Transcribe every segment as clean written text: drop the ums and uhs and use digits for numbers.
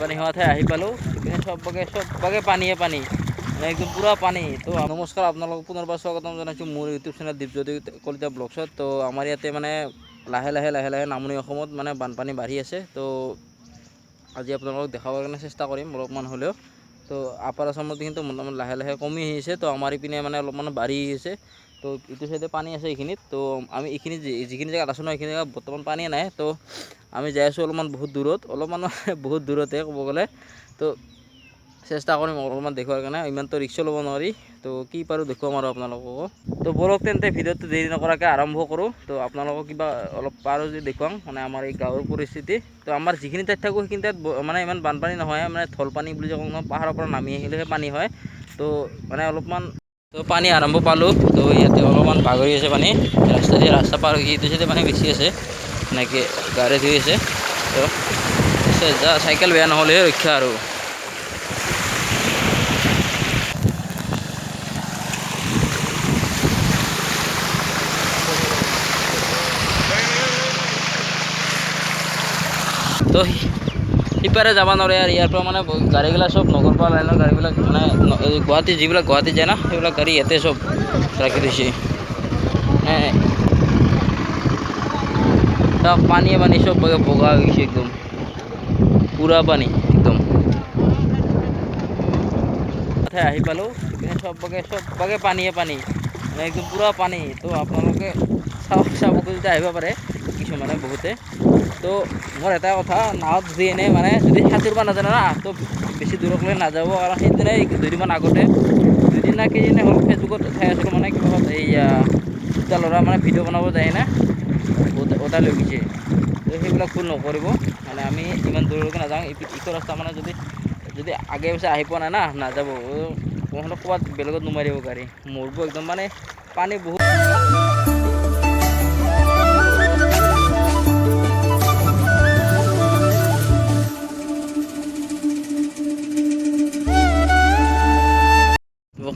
বানপানী হোৱা ঠাই আহি পালোঁ। ইপিনে চববাগে পানীয়ে পানী, মানে একদম পূৰা পানী। তো নমস্কাৰ, আপোনালোকক পুনৰবাৰ স্বাগতম জনাইছোঁ মোৰ ইউটিউব চেনেল দীপজ্যোতি কলিতা ব্লগছত। তো আমাৰ ইয়াতে মানে লাহে লাহে নামনি অসমত মানে বানপানী বাঢ়ি আছে। তো আজি আপোনালোকক দেখাবৰ কাৰণে চেষ্টা কৰিম অলপমান হ'লেও। তো আপাৰ আচামত কিন্তু লাহে লাহে কমি আহিছে। তো আমাৰ ইপিনে মানে অলপমান বাঢ়ি আহিছে। তো ইটো চাইডে পানী আছে এইখিনিত। তো আমি এইখিনি যিখিনি জেগাত আছোঁ ন, সেইখিনি জেগাত বৰ্তমান পানী নাই। তো আমি যাই আছোঁ অলপমান বহুত দূৰত, বহুত দূৰতে ক'ব গ'লে। তো চেষ্টা কৰিম অলপমান দেখুৱাৰ কাৰণে, ইমানটো ৰিক্সো ল'ব নোৱাৰি। তো কি পাৰোঁ দেখুৱাম আৰু আপোনালোককো। তো বলক তেন্তে ভিডিঅ'টো দেৰি নকৰাকৈ আৰম্ভ কৰোঁ। তো আপোনালোকক কিবা অলপ পাৰোঁ যদি দেখুৱাম, মানে আমাৰ এই গাঁৱৰ পৰিস্থিতি। তো আমাৰ যিখিনি ঠাইত থাকোঁ সেইখিনি ঠাইত মানে ইমান বানপানী নহয়, মানে ঢল পানী বুলি যে কওঁ ন, পাহাৰৰ পৰা নামি আহিলেহে পানী হয়। তো মানে অলপমান তো পানী আৰম্ভ পালোঁ। তো ইয়াতে অলপমান বাগৰি আছে পানী, ৰাস্তা পাৰ হৈ ইটো চাইডে পানী বেছি আছে, এনেকৈ গাড়ী ধুই আছে। তো চাইকেল বেয়া নহ'লেহে ৰক্ষা আৰু। তো সিপাৰে যাব নোৱাৰে আৰু ইয়াৰ পৰা মানে গাড়ীবিলাক চব নগৰপাৰা লাইনৰ গাড়ীবিলাক, মানে গুৱাহাটী যায় না, সেইবিলাক গাড়ী ইয়াতে চব ৰাখি থৈছে। চব পানীয়ে পানী, চব বগা হৈ গৈছে একদম, পূৰা পানী একদম। আহি পালোঁ। ইপিনে চববাগে পানীয়ে পানী, মানে একদম পূৰা পানী। তো আপোনালোকে চাব খুজিলে আহিব পাৰে কিছুমানে, বহুতে। তো মোৰ এটা কথা, নাৱত উঠি এনে মানে যদি সাঁতুৰিব নাজানে না, তো বেছি দূৰলৈ নাযাব। কাৰণ সেইদিনাই দুদিনমান আগতে, দুদিন না কেইদিনে হ'ল, ফেচবুকত চাই আছিলোঁ মানে কিবা এইয়া দুটা ল'ৰা মানে ভিডিঅ' বনাব যায় না, ওটা লৈ গৈছে। তো সেইবিলাক ভুল নকৰিব, মানে আমি ইমান দূৰলৈকে নাযাওঁ। ইটো ৰাস্তা মানে যদি আগে পিছে আহি পোৱা নাই না, নাযাব। ক'ৰবাত বেলেগত নুমাই দিব গাড়ী, মৰিব একদম। মানে পানী বহুত।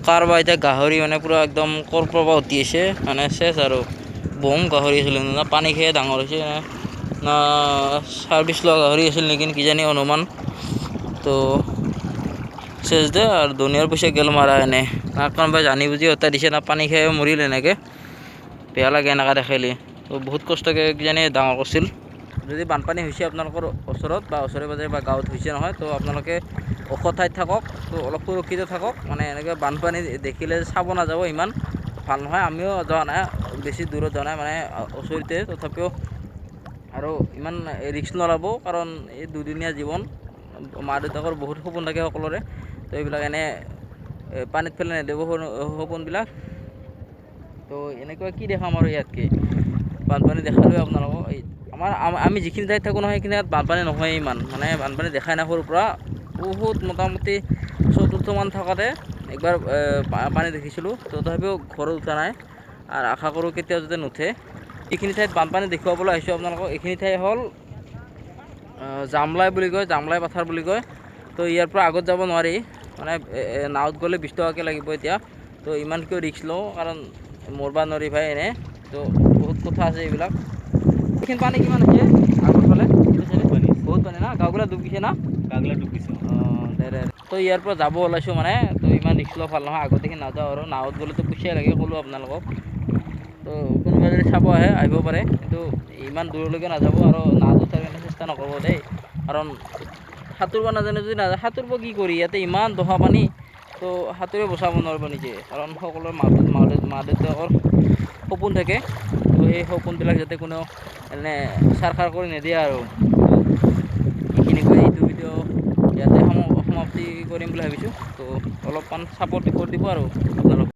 কাৰোবাৰ এতিয়া গাহৰি মানে পূৰা একদম ক'ৰ পৰা উঠি আছে, মানে চেচ আৰু। বম গাহৰি আছিল না, পানী খেয়ে ডাঙৰ হৈছে না, চাৰ্ভিচ লোৱা গাহৰি আছিল নেকি কিজানি, অনুমান। তো চেচ দে আৰু, দুনিয়াৰ পইচা গেল মাৰা এনে না, কোনোবাই জানি বুজি হত্যা দিছে না, পানী খাই মৰিল এনেকৈ। বেয়া লাগে এনেকৈ দেখালে। তো বহুত কষ্টকৈ কিজানি ডাঙৰ কৰিছিল। যদি বানপানী হৈছে আপোনালোকৰ ওচৰত বা ওচৰে পাজৰে বা গাঁৱত হৈছে নহয়, তো আপোনালোকে ওখ ঠাইত থাকক। তো অলপ সুৰক্ষিত থাকক। মানে এনেকৈ বানপানী দেখিলে চাব নাযাব, ইমান ভাল নহয়। আমিও যোৱা নাই, বেছি দূৰত যোৱা নাই, মানে ওচৰতে। তথাপিও আৰু ইমান ৰিস্ক নল'ব, কাৰণ এই দুদিনীয়া জীৱন। মা দেউতাকৰ বহুত সপোন থাকে সকলোৰে। তো এইবিলাক এনে পানীত পেলাই নেদেব সপোনবিলাক। তো এনেকুৱা কি দেখাম আৰু ইয়াতকৈ, বানপানী দেখালোৱে আপোনালোকক। আমি যিখিনি ঠাইত থাকোঁ নহয়, সেইখিনি ঠাইত বানপানী নহয়েই ইমান, মানে বানপানী দেখাই নাই সৰুৰ পৰা। বহুত মোটামুটি চতুৰ্থমান থাকোঁতে একবাৰ পানী দেখিছিলোঁ। তথাপিও ঘৰত উঠা নাই, আৰু আশা কৰোঁ কেতিয়াও যাতে নুঠে। এইখিনি ঠাইত বানপানী দেখুৱাবলৈ আহিছোঁ আপোনালোকক। এইখিনি ঠাই হ'ল জামলাই বুলি কয়, জামলাই পথাৰ বুলি কয়। তো ইয়াৰ পৰা আগত যাব নোৱাৰি, মানে নাৱত গ'লে 20 টকাকৈ লাগিব এতিয়া। তো ইমান কিয় ৰিক্স লওঁ, কাৰণ মৰবা নোৱাৰি ভাই এনে। তো বহুত কথা আছে এইবিলাক। এইখিনি পানী কিমান আছে আগৰ ফালে? বহুত পানী না, গাঁওগিলা ডুব গৈছে না? অঁ, দে। তো ইয়াৰ পৰা যাব ওলাইছোঁ মানে। তো ইমান ৰিক্স লোৱা ভাল নহয়, আগতেখিনি নাযাওঁ আৰু। নাৱত গ'লেতো পইচাই লাগে, ক'লোঁ আপোনালোকক। তো কোনোবাই যদি চাব আহে, আহিব পাৰে, কিন্তু ইমান দূৰলৈকে নাযাব। আৰু নাৱত উঠাৰ কাৰণে চেষ্টা নকৰিব দেই, কাৰণ সাঁতুৰিব নাজানে যদি নাযায়। সাঁতুৰিব কি কৰি, ইয়াতে ইমান দহা পানী। তো সাঁতুৰি বচাব নোৱাৰিব নিজে, কাৰণ সকলোৰে মা দেউতাকৰ সপোন থাকে। তো সেই সপোনবিলাক যাতে কোনেও এনে ছাৰখাৰ কৰি নিদিয়ে আৰু। এইখিনি কৈ এইটো ভিডিঅ' ইয়াতে সমাপ্তি কৰিম বুলি ভাবিছোঁ। তো অলপমান ছাপোৰ্ট কৰি দিব আৰু আপোনালোকে।